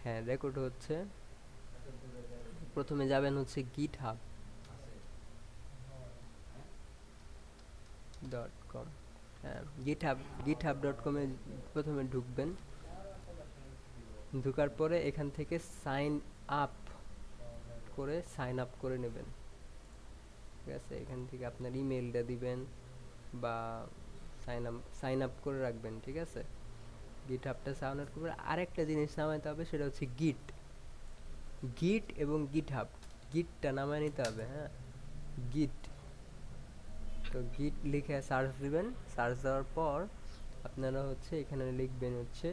হ্যাঁ, রেকর্ড হচ্ছে। প্রথমে যাবেন হচ্ছে github.com। হ্যাঁ, github.com এ প্রথমে ঢুকবেন। ঢোকার পরে এখান থেকে সাইন আপ সাইন আপ করে নেবেন। ঠিক আছে, এখান থেকে আপনার ইমেলটা দিবেন বা সাইন আপ করে রাখবেন। ঠিক আছে, গিটহাবটা সাইন আপ করে আরেকটা জিনিস নামাইতে হবে, সেটা হচ্ছে গিট এবং গিটহাব। গিটটা নামায় নিতে হবে, হ্যাঁ, গিট। তো গিট লিখে সার্চ দিবেন। সার্চ দেওয়ার পর আপনারা হচ্ছে এখানে লিখবেন হচ্ছে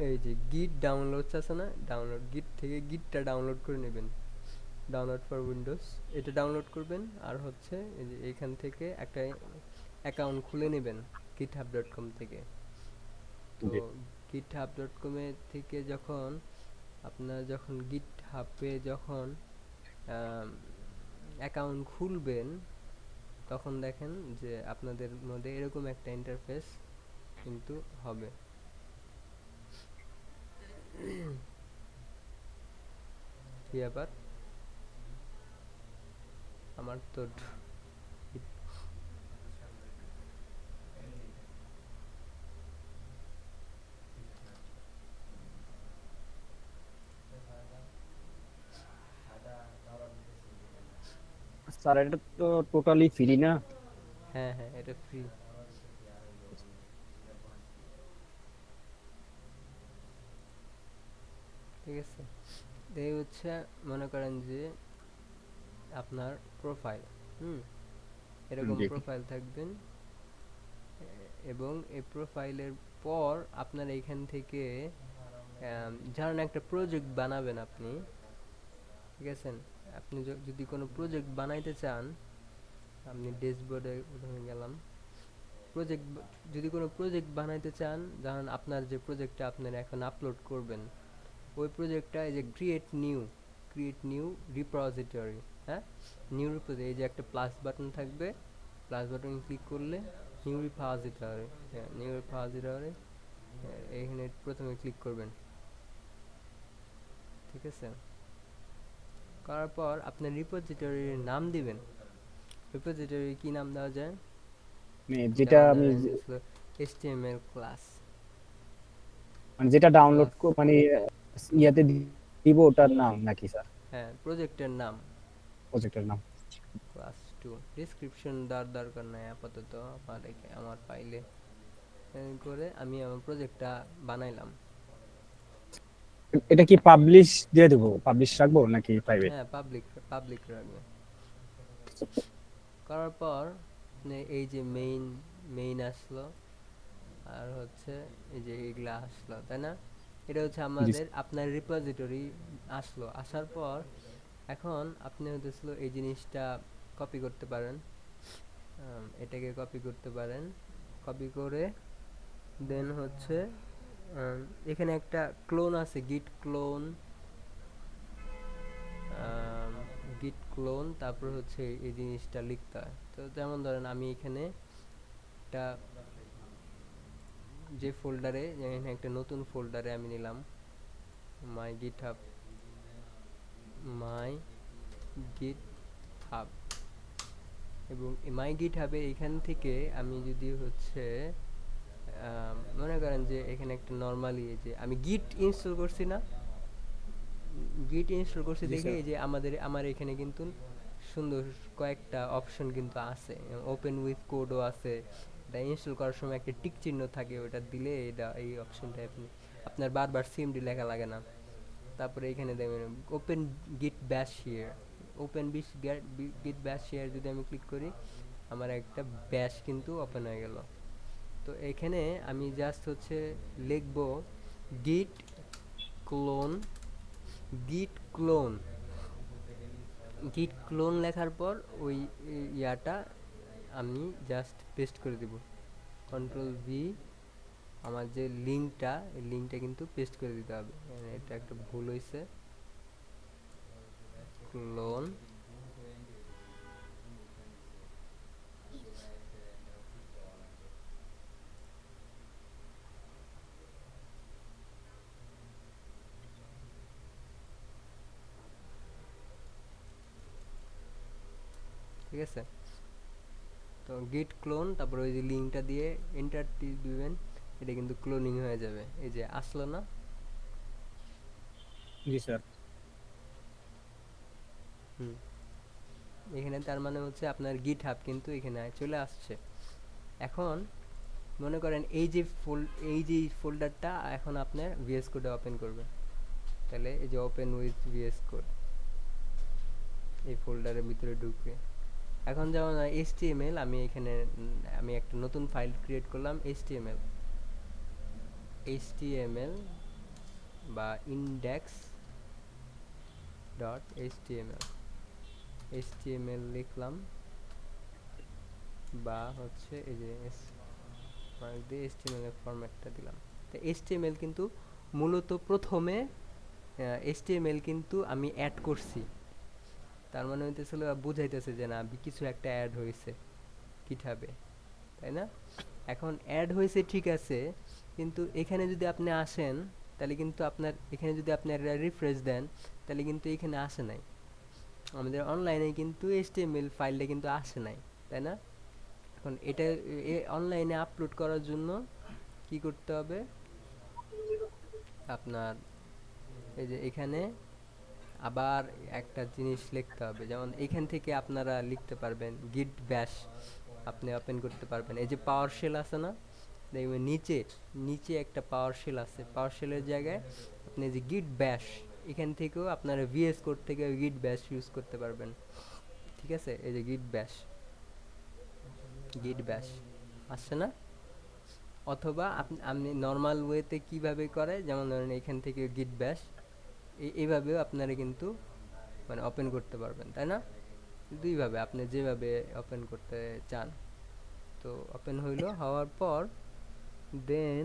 এই যে গিট ডাউনলোডস আছে না, গিট থেকে গিটটা ডাউনলোড করে নেবেন। ডাউনলোড ফর উইন্ডোজ, এটা ডাউনলোড করবেন। আর হচ্ছে এই যে এখান থেকে একটা অ্যাকাউন্ট খুলে নেবেন github.com থেকে। তো জি। github.com এর থেকে যখন আপনার যখন গিটহাবে যখন অ্যাকাউন্ট খুলবেন, তখন দেখেন যে আপনাদের মধ্যে এরকম একটা ইন্টারফেস কিন্তু হবে। কি ব্যাপার, আমার তো স্যার এটা তো টোটালি ফ্রি না? হ্যাঁ হ্যাঁ, এটা ফ্রি। ঠিক আছে, এই হচ্ছে মনে করেন যে আপনার প্রোফাইল। হুম, এরকম জি। প্রোফাইল থাকবেন। এবং এই প্রোফাইলের পর আপনার এইখান থেকে ধরেন একটা প্রজেক্ট বানাবেন আপনি। ঠিক আছে, আপনি যদি কোনো প্রজেক্ট বানাইতে চান, আপনি ড্যাশবোর্ডে প্রথমে গেলাম। প্রজেক্ট, যদি কোনো প্রজেক্ট বানাইতে চান, ধরেন আপনার যে প্রজেক্টটা আপনারা এখন আপলোড করবেন, ওই প্রজেক্টটা এই যে ক্রিয়েট নিউ রিপোজিটরি। হ্যাঁ, নিউ রিপোজিটরি, এই যে একটা প্লাস বাটন থাকবে, প্লাস বাটন ক্লিক করলে নিউ রিপোজিটরি, হ্যাঁ নিউ রিপোজিটরি, এইখানে প্রথমে ক্লিক করবেন। ঠিক আছে, করার পর আপনার রিপোজিটরির নাম দিবেন। রিপোজিটরি কি নাম দেওয়া যায়? মানে যেটা যেমন আমি ধরেন HTML ক্লাস। মানে যেটা ডাউনলোড ক্লাস, মানে ইয়াতে দিব ওটার নাম নাকি স্যার? হ্যাঁ, প্রজেক্টের নাম প্রজেক্টের নাম। ক্লাস 2। ডিসক্রিপশন দেওয়ার দরকার নাই আপাতত, আমার ফাইলে করে আমি আমার প্রজেক্টটা বানাইলাম। এটা কি পাবলিশ দিয়ে দেবো, পাবলিশ রাখবো নাকি প্রাইভেট? হ্যাঁ, পাবলিক রাখবে। করার পর এই যে মেইন আসলো, আর হচ্ছে এই যে এইগুলা আসলো, তাই না? এটা হচ্ছে জি আমাদের আপনার রিপোজিটরি আসলো। আসার পর এখন আপনি হতেছিল এই জিনিসটা কপি করতে পারেন। এটাকে কপি করতে পারেন। কপি করে দেন হচ্ছে এখানে একটা ক্লোন আছে, গিট ক্লোন, তারপর হচ্ছে এই জিনিসটা লিখতে হয়। তো যেমন ধরেন আমি এখানে একটা যে ফোল্ডারে, এখানে একটা নতুন ফোল্ডারে আমি নিলাম মাই গিট হাব, মাই গিট হাব। এবং মাই গিট হাবে এইখান থেকে আমি যদি হচ্ছে মনে করেন যে এখানে একটা নর্মালি যে আমি গিট ইনস্টল করছি না, গিট ইনস্টল করছি জি দেখে স্যার। এই যে আমার এখানে কিন্তু সুন্দর কয়েকটা অপশন কিন্তু আছে। ওপেন উইথ কোডও আছে। এটা ইনস্টল করার সময় একটা টিক চিহ্ন থাকে, ওটা দিলে এটা এই অপশনটা আপনি আপনার বারবার সিএমডি লেখা লাগে না। তারপরে এখানে দেখবেন ওপেন গিট ব্যাশ হিয়ার, ওপেন গিট ব্যাশ হিয়ার যদি আমি ক্লিক করি, আমার একটা ব্যাশ কিন্তু ওপেন হয়ে গেল। তো এখানে আমি জাস্ট হচ্ছে লিখবো গিট ক্লোন, গিট ক্লোন, গিট ক্লোন লেখার পর ওই ইয়াটা আমি জাস্ট পেস্ট করে দিব। কন্ট্রোল ভি, আমার যে লিঙ্কটা, এই লিঙ্কটা কিন্তু পেস্ট করে দিতে হবে। এটা একটা ভুল হয়েছে, ক্লোন। ঠিক আছে? তো গিট ক্লোন, তারপর ওই যে লিঙ্কটা দিয়ে এন্টার দিবেন, এটা কিন্তু ক্লোনিং হয়ে যাবে। এই যে আসলো না? জি স্যার। হুম, এখানে তার মানে হচ্ছে আপনার গিট হাব কিন্তু এখানে চলে আসছে। এখন মনে করেন এই যে ফোল্ডারটা এখন আপনার ভিএস কোডে ওপেন করবে, তাহলে এই যে ওপেন উইথ ভিএস কোড, এই ফোল্ডারের ভিতরে ঢুকবে। এখন যেমন এইচটিএমএল, আমি এখানে আমি একটা নতুন ফাইল ক্রিয়েট করলাম, এইচটিএমএল, এইচটিএমএল বা ইন্ডেক্স ডট এইচটিএমএল, এইচটিএমএল লিখলাম, বা হচ্ছে এই যে মার্ক দিয়ে এইচটিএমএল এর ফরম্যাটটা দিলাম। তো এইচটিএমএল কিন্তু মূলত প্রথমে এইচটিএমএল কিন্তু আমি অ্যাড করছি, তার মানে হইতেছিল বুঝাইতেছে যে না কিছু একটা অ্যাড হয়েছে গিটহাবে, তাই না? এখন অ্যাড হয়েছে ঠিক আছে, কিন্তু এখানে যদি আপনি আসেন, তাহলে কিন্তু আপনার এখানে যদি আপনি একটা রিফ্রেশ দেন, তাহলে কিন্তু এখানে আসে নাই, আমাদের অনলাইনে কিন্তু এইচটিএমএল ফাইলটা কিন্তু আসে নাই, তাই না? এখন এটা অনলাইনে আপলোড করার জন্য কি করতে হবে আপনার, এই যে এখানে আবার একটা জিনিস লিখতে হবে, যেমন এখান থেকে আপনারা লিখতে পারবেন গিট ব্যাশ, আপনি ওপেন করতে পারবেন। এই যে পাওয়ার শেল আছে না, দেখবেন নিচে নিচে একটা পাওয়ার শেল আছে, পাওয়ার শেলের জায়গায় আপনি যে গিট ব্যাশ, এখান থেকেও আপনারা ভিএস কোড থেকে গিট ব্যাশ ইউজ করতে পারবেন। ঠিক আছে, এই যে গিট ব্যাশ, গিট ব্যাশ আসছে না? অথবা আপনি নর্মাল ওয়েতে কিভাবে করে, যেমন ধরেন এখান থেকে গিট ব্যাশ, এইভাবেও আপনারা কিন্তু মানে ওপেন করতে পারবেন, তাই না? দুইভাবে আপনি যেভাবে ওপেন করতে চান। তো ওপেন হইলো, হওয়ার পর দেন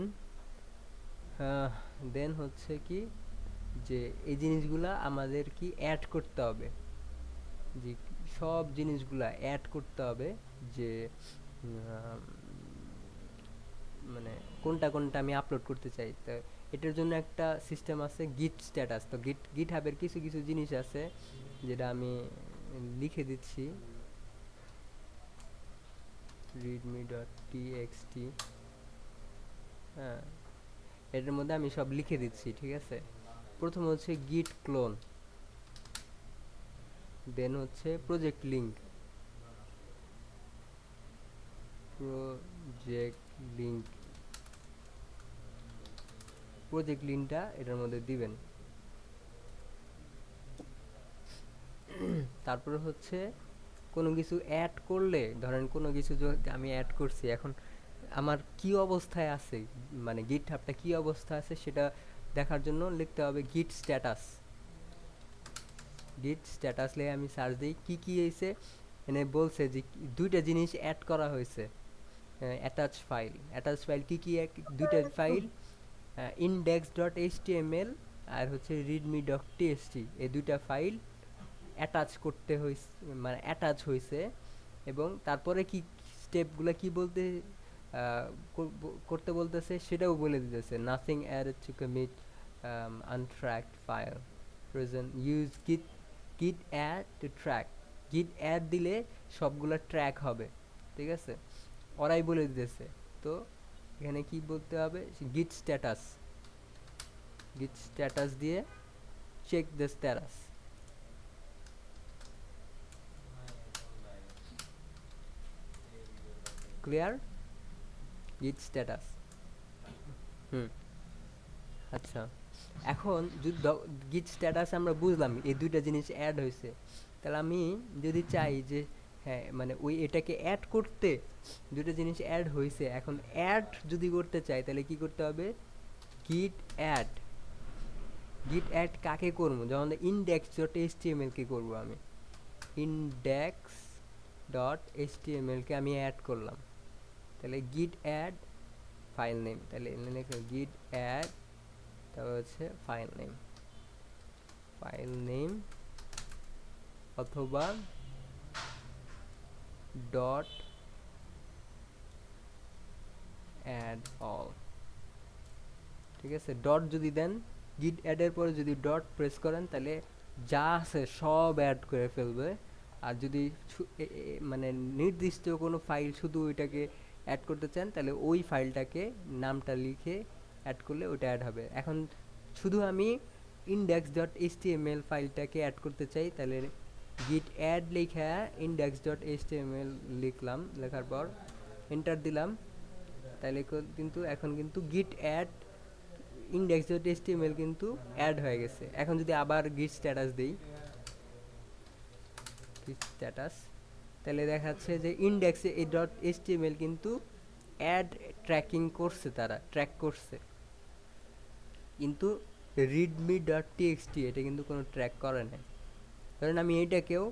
দেন হচ্ছে কি, যে এই জিনিসগুলা আমাদের কি অ্যাড করতে হবে, যে সব জিনিসগুলা অ্যাড করতে হবে, যে উম, মানে কোনটা কোনটা আমি আপলোড করতে চাই। তো এটার জন্য একটা সিস্টেম আছে গিট স্ট্যাটাস। তো গিট হাবের কিছু কিছু জিনিস আছে যেটা আমি লিখে দিচ্ছি, readme.txt, হ্যাঁ, এটার মধ্যে আমি সব লিখে দিচ্ছি, ঠিক আছে? প্রথম হচ্ছে গিট ক্লোন, দেন হচ্ছে project link, project link, project লিঙ্কটা এটার মধ্যে দিবেন। তারপরে হচ্ছে কোনো কিছু অ্যাড করলে, ধরেন কোনো কিছু যদি আমি অ্যাড করছি, এখন আমার কি অবস্থায় আছে, মানে গিট হাবটা কি অবস্থা আছে সেটা দেখার জন্য লিখতে হবে গিট স্ট্যাটাস। গিট স্ট্যাটাস লিখে আমি সার্চ দিই কি কি হয়েছে, এনে বলছে যে দুইটা জিনিস অ্যাড করা হয়েছে, অ্যাটাচ ফাইল কি কি, দুইটা ফাইল, ইন্ডেক্স ডট এইচটিএমএল আর হচ্ছে রিডমি ডট টিএক্সটি, এই দুইটা ফাইল অ্যাটাচ করতে হয়েছে, মানে অ্যাটাচ হয়েছে। এবং তারপরে কি স্টেপগুলো কি বলতে করতে বলতেছে সেটাও বলে দিতেছে, nothing added to commit untracked file, present use git add to track, git add দিলে সবগুলো ট্র্যাক হবে, ঠিক আছে? ওরাই বলে দিতেছে। তো এখানে কি বলতে হবে, গিট স্ট্যাটাস, গিট স্ট্যাটাস দিয়ে চেক দ্য স্ট্যাটাস, ক্লিয়ার? গিট স্ট্যাটাস। হুম, আচ্ছা। এখন যদি গিট স্ট্যাটাস আমরা বুঝলাম এই দুইটা জিনিস অ্যাড হয়েছে, তাহলে আমি যদি চাই যে হ্যাঁ মানে ওই এটাকে অ্যাড করতে, দুইটা জিনিস অ্যাড হয়েছে, এখন অ্যাড যদি করতে চাই তাহলে কি করতে হবে, গিট অ্যাড, গিট অ্যাড কাকে করবো, যেমন ইন্ডেক্স ডট এইচটিএমএল কে করবো আমি, ইন্ডেক্স ডট এইচটিএমএল কে আমি অ্যাড করলাম, তাহলে গিট অ্যাড ফাইল নেম, তাহলে লিখে গিট অ্যাড, তারপর হচ্ছে ফাইল নেম, ফাইল নেম অথবা ডট অ্যাড অল, ঠিক আছে? ডট যদি দেন, গিট অ্যাডের পরে যদি ডট প্রেস করেন, তাহলে যা আছে সব অ্যাড করে ফেলবে, আর যদি মানে নির্দিষ্ট কোনো ফাইল শুধু ওইটাকে অ্যাড করতে চান তাহলে ওই ফাইলটাকে নামটা লিখে অ্যাড করলে ওটা অ্যাড হবে। এখন শুধু আমি ইন্ডেক্স ডট এইচটিএমএল ফাইলটাকে অ্যাড করতে চাই, তাহলে গিট অ্যাড লিখে ইন্ডেক্স ডট এইচটিএমএল লিখলাম, লেখার পর এন্টার দিলাম, তাহলে কিন্তু এখন কিন্তু গিট অ্যাড ইন্ডেক্স ডট এইচটিএমএল কিন্তু অ্যাড হয়ে গেছে। এখন যদি আবার গিট স্ট্যাটাস দিই, গিট স্ট্যাটাস, তাহলে দেখাচ্ছে যে ইন্ডেক্সে এই ডট এইচটিএমএল কিন্তু অ্যাড ট্র্যাকিং করছে, তারা ট্র্যাক করছে, কিন্তু রিডমি ডট টিএক্সটি এটা কিন্তু কোনো ট্র্যাক করে নাই। ধরেন আমি এইটাকেও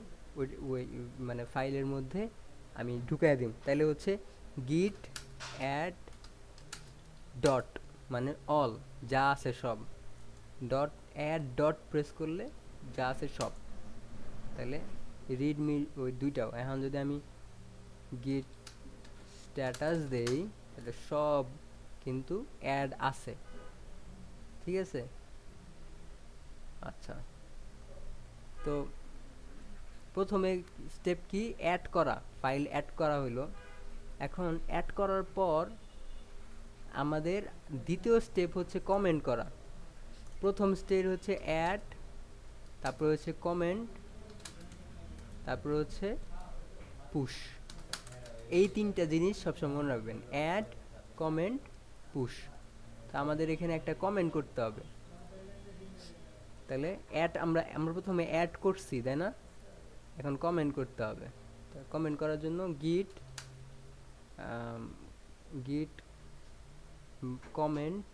ওই মানে ফাইলের মধ্যে আমি ঢুকাই দিই, তাহলে হচ্ছে গিট অ্যাড ডট মানে অল, যা আছে সব, ডট অ্যাড ডট প্রেস করলে যা আছে সব, তাহলে রিডমি ওই দুইটাও। এখন যদি আমি গিট স্ট্যাটাস দেই তাহলে সব কিন্তু অ্যাড আছে, ঠিক আছে। আচ্ছা, তো প্রথমে স্টেপ কি, অ্যাড করা, ফাইল অ্যাড করা হইলো। এখন অ্যাড করার পর আমাদের দ্বিতীয় স্টেপ হচ্ছে কমেন্ট করা। প্রথম স্টেপ হচ্ছে অ্যাড, তারপর হচ্ছে কমেন্ট, তারপর হচ্ছে পুশ। এই তিনটা জিনিস সবসময় মনে রাখবেন, অ্যাড, কমেন্ট, পুশ। তা আমাদের এখানে একটা কমেন্ট করতে হবে, তাহলে অ্যাড আমরা আমরা প্রথমে অ্যাড করছি তাই না, এখন কমেন্ট করতে হবে। কমেন্ট করার জন্য গিট গিট কমেন্ট,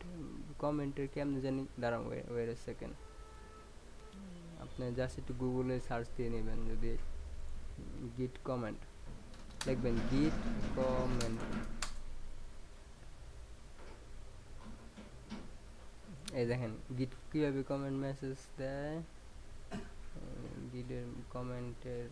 কমেন্টের কেমন জানি, দাঁড়ান ওয়েট এ সেকেন্ড, আপনি জাস্ট একটু গুগলে সার্চ দিয়ে নেবেন, যদি গিট কমেন্ট লিখবেন, গিট কমেন্ট, এই দেখেন গিট কীভাবে কমেন্ট মেসেজ দেয়, গিটের কমেন্টের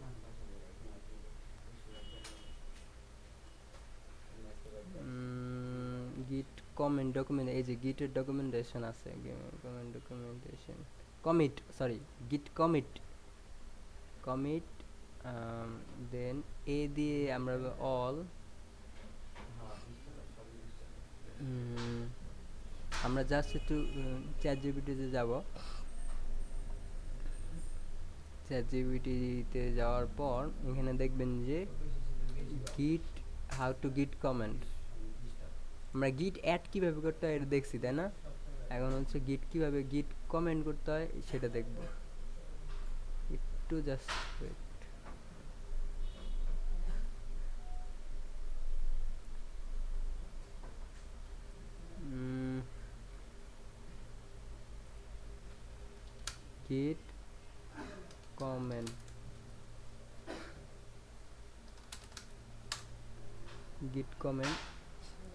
গিট কমেন্ট ডকুমেন্ট, এই যে গিটের ডকুমেন্টেশন আছে, কমেন্ট ডকুমেন্টেশন, কমিট, সরি গিট কমিট, কমিট, দেন এ দিয়ে আমরা অল, আমরা জাস্ট একটু চ্যাট জিপিটিতে যাব, চ্যাট জিপিটিতে যাওয়ার পর এখানে দেখবেন যে গিট হাউ টু গিট কমেন্ট, আমরা গিট অ্যাড কীভাবে করতে হয় এটা দেখছি তাই না, এখন হচ্ছে গিট কীভাবে গিট কমেন্ট করতে হয় সেটা দেখব, একটু জাস্ট ওয়েট। গিট কমেন্ট, গিট কমেন্ট,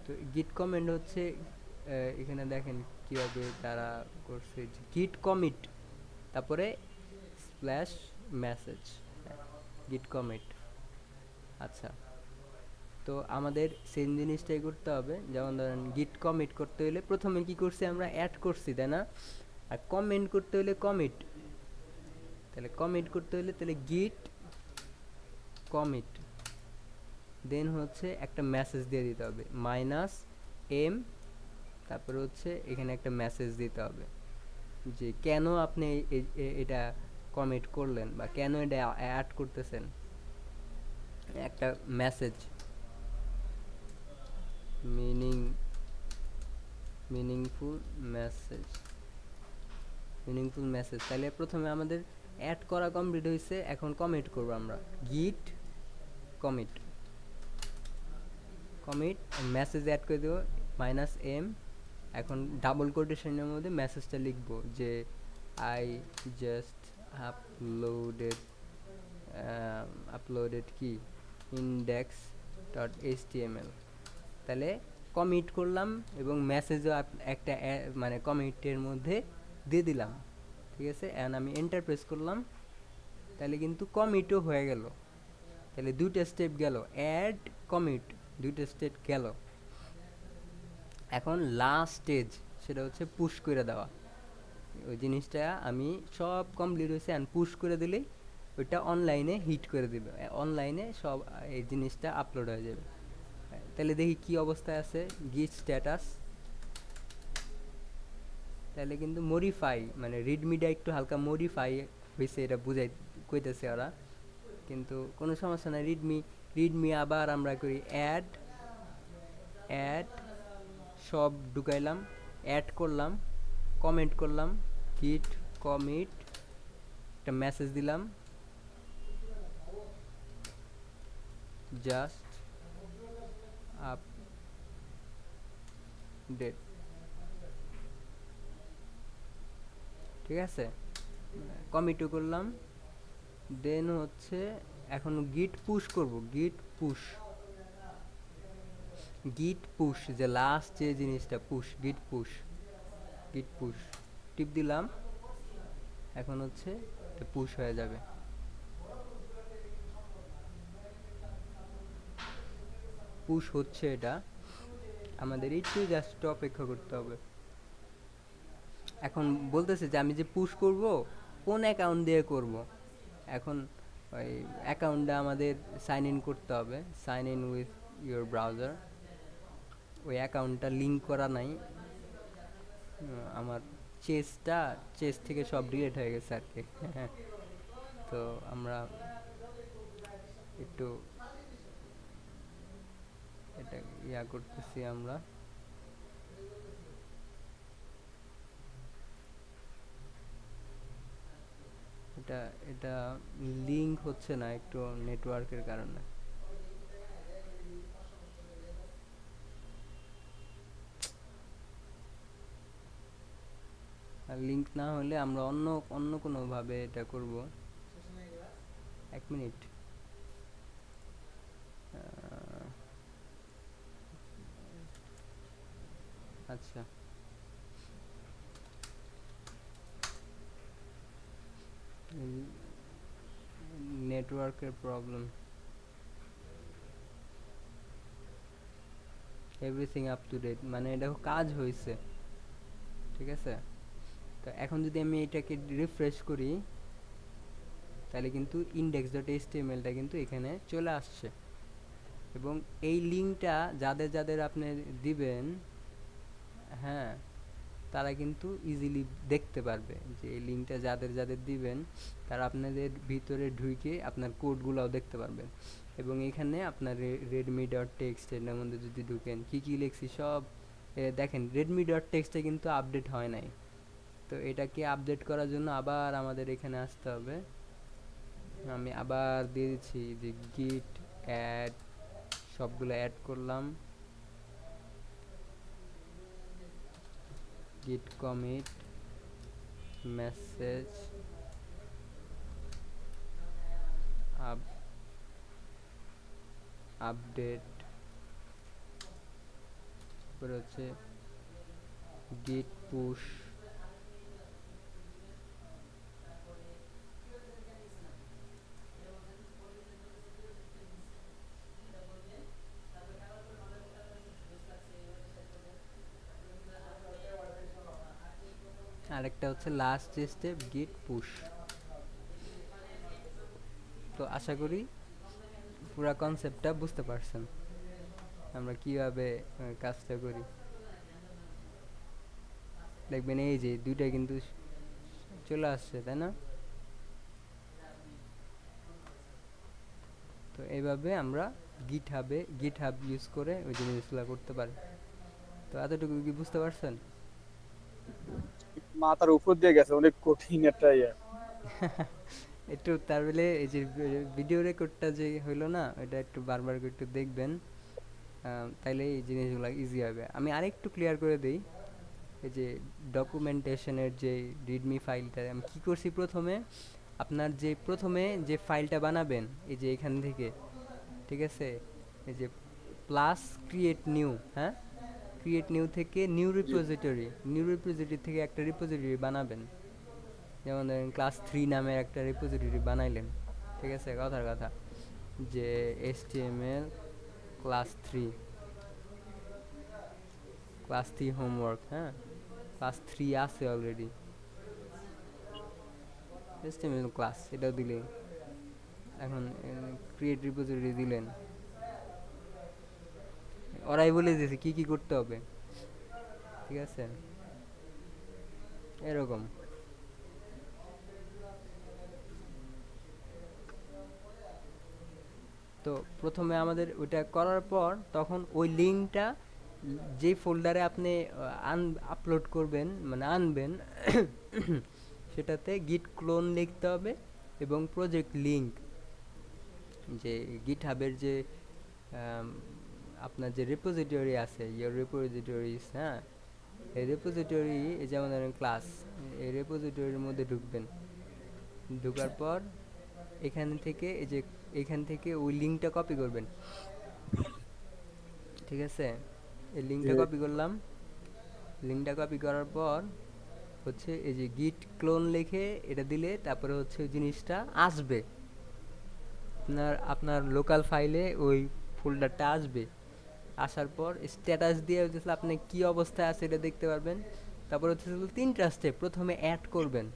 তো গিট কমেন্ট হচ্ছে এখানে দেখেন কীভাবে তারা করছে, গিট কমিট তারপরে স্প্ল্যাশ মেসেজ, গিট কমিট। আচ্ছা, তো আমাদের সেম জিনিসটাই করতে হবে, যেমন ধরেন গিট কমিট করতে হলে প্রথমে কি করছি, আমরা অ্যাড করছি তাই না, আর কমেন্ট করতে হলে কমিট, তাহলে কমিট করতে হলে তাহলে গিট কমিট, দেন হচ্ছে একটা মেসেজ দিয়ে দিতে হবে মাইনাস এম, তারপরে হচ্ছে এখানে একটা মেসেজ দিতে হবে যে কেন আপনি এটা কমিট করলেন বা কেন এটা অ্যাড করতেছেন, একটা message, meaningful message, meaningful message. তাহলে প্রথমে আমাদের অ্যাড করা কমপ্লিট হয়েছে, এখন কমিট করব আমরা, গিট কমিট, কমিট মেসেজ অ্যাড করে দেবো মাইনাস এম, এখন ডাবল কোটেশনের মধ্যে মেসেজটা লিখবো যে আই জাস্ট আপলোডেড কি ইন্ডেক্স ডট এইচটিএমএল, তাহলে কমিট করলাম এবং মেসেজও একটা মানে কমিটের মধ্যে দিয়ে দিলাম, ঠিক আছে। এখন আমি এন্টার প্রেস করলাম, তাহলে কিন্তু কমিটও হয়ে গেল, তাহলে দুইটা স্টেপ গেল, অ্যাড কমিট দুইটা স্টেপ গেল। এখন লাস্ট স্টেজ সেটা হচ্ছে পুশ করে দেওয়া, ওই জিনিসটা আমি সব কমপ্লিট হয়েছে অ্যান্ড পুশ করে দিলেই ওইটা অনলাইনে হিট করে দিবে, অনলাইনে সব এই জিনিসটা আপলোড হয়ে যাবে। তাহলে দেখি কি অবস্থায় আছে গিট স্ট্যাটাস। তাহলে কিন্তু মডিফাই মানে রিডমিটা একটু হালকা মডিফাই হয়েছে, এটা বুঝাই কইতেছে ওরা, কিন্তু কোনো সমস্যা নাই। রিডমি আবার আমরা করি অ্যাড, অ্যাড সব ঢুকাইলাম, অ্যাড করলাম, কমেন্ট করলাম, গিট কমিট, একটা মেসেজ দিলাম, জাস্ট আপডেট, ঠিক আছে, কমিটও করলাম। দেন হচ্ছে এখন গিট পুশ করব, গিট পুশ, গিট পুশ যে লাস্ট যে জিনিসটা পুশ, গিট পুশ, গিট পুশ টিপ দিলাম। এখন হচ্ছে পুশ হয়ে যাবে। পুশ হচ্ছে এটা, আমাদের একটু জাস্ট অপেক্ষা করতে হবে। এখন বলতেছে যে আমি যে পুশ করব কোন অ্যাকাউন্ট দিয়ে করব। এখন ওই অ্যাকাউন্টটা আমাদের সাইন ইন করতে হবে, sign in with your browser. ওই অ্যাকাউন্টটা লিঙ্ক করা নাই আমার, চেস থেকে সব ডিলিট হয়ে গেছে আর কি। তো আমরা একটু এটা ইয়া করতেছি আমরা। এটা এটা লিঙ্ক হচ্ছে না একটু নেটওয়ার্কের কারণে। আর লিঙ্ক না হলে আমরা অন্য অন্য কোনোভাবে এটা করব। এক মিনিট, আচ্ছা নেটওয়ার্কের problem, everything up to date মানে এটা কাজ হয়েছে, ঠিক আছে। তো এখন যদি আমি এটাকে রিফ্রেশ করি তাহলে কিন্তু ইনডেক্স ডট এইচটিএমএলটা কিন্তু এখানে চলে আসছে, এবং এই লিঙ্কটা যাদের যাদের আপনি দিবেন, হ্যাঁ, তারা কিন্তু ইজিলি দেখতে পারবে যে এই লিঙ্কটা যাদের যাদের দিবেন তারা আপনাদের ভিতরে ঢুকে আপনার কোডগুলোও দেখতে পারবেন। এবং এখানে আপনার রেডমি ডট টেক্সট এর মধ্যে যদি ঢুকেন কী কী লিখছি সব দেখেন, রেডমি ডট টেক্সটে কিন্তু আপডেট হয় নাই। তো এটাকে আপডেট করার জন্য আবার আমাদের এখানে আসতে হবে। আমি আবার দিয়ে দিচ্ছি যে গিট অ্যাড, সবগুলো অ্যাড করলাম, git commit message আপডেট, তারপরে হচ্ছে git push, আরেকটা হচ্ছে লাস্ট স্টেপ git push। তো আশা করি পুরো কনসেপ্টটা বুঝতে পারছেন আমরা কিভাবে কাজটা করি। দেখবেন এই যে দুইটা কিন্তু চলে আসছে, তাই না? তো এইভাবে আমরা গিট হাব ইউজ করে ওই জিনিসগুলো করতে পারি। তো এতটুকু কি বুঝতে পারছেন? মাথার উপর দিয়ে গেছে, অনেক কঠিন একটা ইয়ে। একটু তার বলে এই যে ভিডিও রেকর্ডটা যে হইলো না, এটা একটু বারবার করে একটু দেখবেন, তাইলে এই জিনিসগুলো ইজি হবে। আমি আরেকটু ক্লিয়ার করে দিই, এই যে ডকুমেন্টেশনের যে রিডমি ফাইলটা আমি কী করছি প্রথমে, আপনার যে প্রথমে যে ফাইলটা বানাবেন এই যে এখান থেকে, ঠিক আছে, এই যে প্লাস ক্রিয়েট নিউ, হ্যাঁ, ক্রিয়েট নিউ থেকে জি। নিউ রিপোজিটরি থেকে একটা রিপোজিটরি বানাবেন। যেমন ধরেন ক্লাস 3 নামের একটা রিপোজিটরি বানাইলেন, ঠিক আছে, কথার কথা যে HTML ক্লাস 3 হোমওয়ার্ক, হ্যাঁ, ক্লাস 3 আছে অলরেডি HTML ক্লাস, এটাও দিলে এখন ক্রিয়েট রিপোজিটরি দিলেন, ওরাই বলে দিয়েছে কি কি করতে হবে, ঠিক আছে, এরকম। তো প্রথমে আমাদের ওইটা করার পর তখন ওই লিঙ্কটা যেই ফোল্ডারে আপনি আপলোড করবেন মানে আনবেন সেটাতে গিট ক্লোন লিখতে হবে এবং প্রজেক্ট লিঙ্ক, যে গিট হাবের যে আম, আপনার যে রেপোজিটরি আছে ইয়োর রেপোজিটরিজ, হ্যাঁ, এই রেপোজিটরি যেমন ধরেন ক্লাস, এই রেপোজিটরির মধ্যে ঢুকবেন, ঢোকার পর এখান থেকে এই যে এখান থেকে ওই লিঙ্কটা কপি করবেন, ঠিক আছে, এই লিঙ্কটা কপি করলাম, লিঙ্কটা কপি করার পর হচ্ছে এই যে গিট ক্লোন লিখে এটা দিলে তারপরে হচ্ছে ওই জিনিসটা আসবে আপনার আপনার লোকাল ফাইলে, ওই ফোল্ডারটা আসবে, আসার পর স্ট্যাটাস দিয়ে হচ্ছে আপনি কি অবস্থায় আছে এটা দেখতে পারবেন। তারপর হচ্ছে তিনটা স্টেপ, প্রথমে অ্যাড করবেন,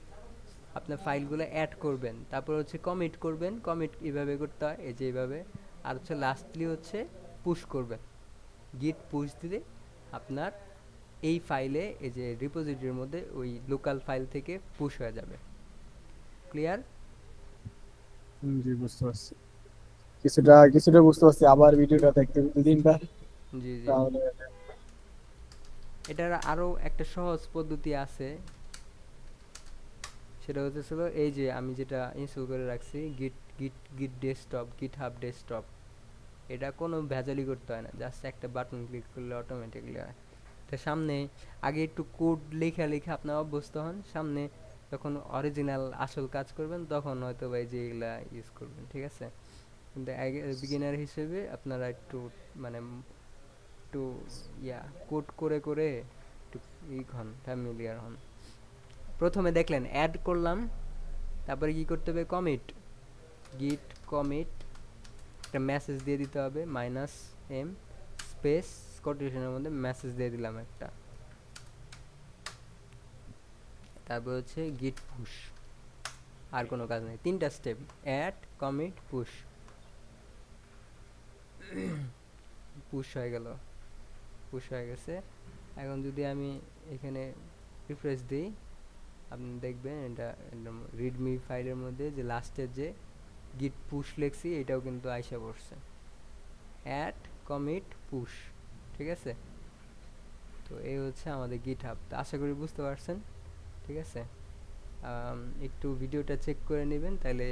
আপনার ফাইলগুলো অ্যাড করবেন, তারপর হচ্ছে কমিট করবেন, কমিট এইভাবে করতে হয় এই যে এইভাবে, আর হচ্ছে লাস্টলি হচ্ছে পুশ করবেন, গিট পুশ দিলে আপনার এই ফাইলে এই যে রিপোজিটরির মধ্যে ওই লোকাল ফাইল থেকে পুশ হয়ে যাবে। ক্লিয়ার? জি বুঝতে পারছি, কিছুটা কিছুটা বুঝতে পারছি, আবার ভিডিওটা দেখতে 2-3 বার জি জি। তাহলে। এটার আরও একটা সহজ পদ্ধতি আছে, সেটা হচ্ছে এই যে আমি যেটা ইনস্টল করে রাখছি গিট গিট গিট ডেস্কটপ, গিট হাব ডেস্কটপ, এটা কোনো ভেজালি করতে হয় না, জাস্ট একটা বাটন ক্লিক করলে অটোমেটিকলি হয়। তো সামনে আগে একটু কোড লেখা লেখা আপনার অভ্যস্ত হন, সামনে যখন অরিজিনাল আসল কাজ করবেন তখন হয়তো বা এই যে এগুলা ইউজ করবেন, ঠিক আছে, কিন্তু আগে বিগিনার হিসেবে আপনারা একটু মানে একটু ইয়া কোড করে করে একটু হন, ফ্যামিলিয়ার হন। প্রথমে দেখলেন অ্যাড করলাম, তারপরে কি করতে হবে, কমিট, গিট কমিট, একটা মেসেজ দিয়ে দিতে হবে -m স্পেস কোটেশনের মধ্যে মেসেজ দিয়ে দিলাম একটা, তারপর হচ্ছে গিট পুশ, আর কোনো কাজ নেই, তিনটা step, add commit push, push হয়ে গেল, পুশ হয়ে গেছে। এখন যদি আমি এখানে রিফ্রেশ দিই, আপনি দেখবেন এটা একদম রিডমি ফাইলের মধ্যে যে লাস্টের যে গিট পুশ লেখছি এটাও কিন্তু আইসা পড়ছে, অ্যাড কমিট পুশ, ঠিক আছে। তো এই হচ্ছে আমাদের গিট হাব, তো আশা করি বুঝতে পারছেন, ঠিক আছে। একটু ভিডিওটা চেক করে নেবেন তাহলে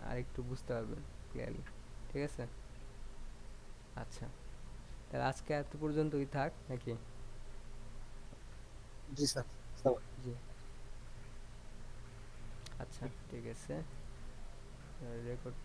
আর একটু বুঝতে পারবেন ক্লিয়ারলি, ঠিক আছে। আচ্ছা, তাহলে আজকে এত পর্যন্তই থাক নাকি? জি স্যার। জি, আচ্ছা ঠিক আছে, রেকর্ড